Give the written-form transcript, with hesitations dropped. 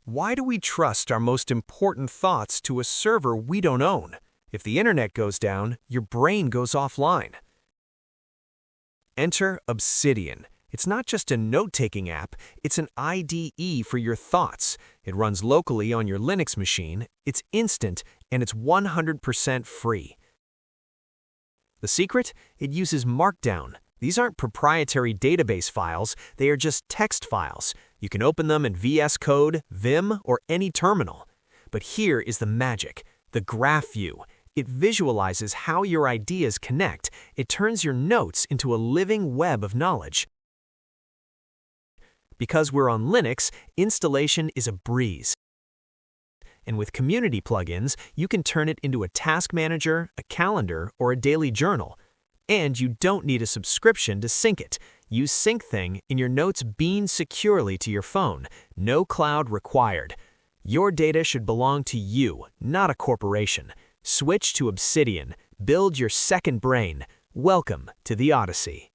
Why do we trust our most important thoughts to a server we don't own? If the internet goes down, your brain goes offline. Enter Obsidian. It's not just a note-taking app, it's an IDE for your thoughts. It runs locally on your Linux machine, it's instant, and it's 100% free. The secret? It uses Markdown. These aren't proprietary database files, they are just text files. You can open them in VS Code, Vim, or any terminal. But here is the magic, the graph view. It visualizes how your ideas connect. It turns your notes into a living web of knowledge. Because we're on Linux, installation is a breeze. And with community plugins, you can turn it into a task manager, a calendar, or a daily journal. And you don't need a subscription to sync it. Use SyncThing and your notes beam securely to your phone. No cloud required. Your data should belong to you, not a corporation. Switch to Obsidian. Build your second brain. Welcome to the Odyssey.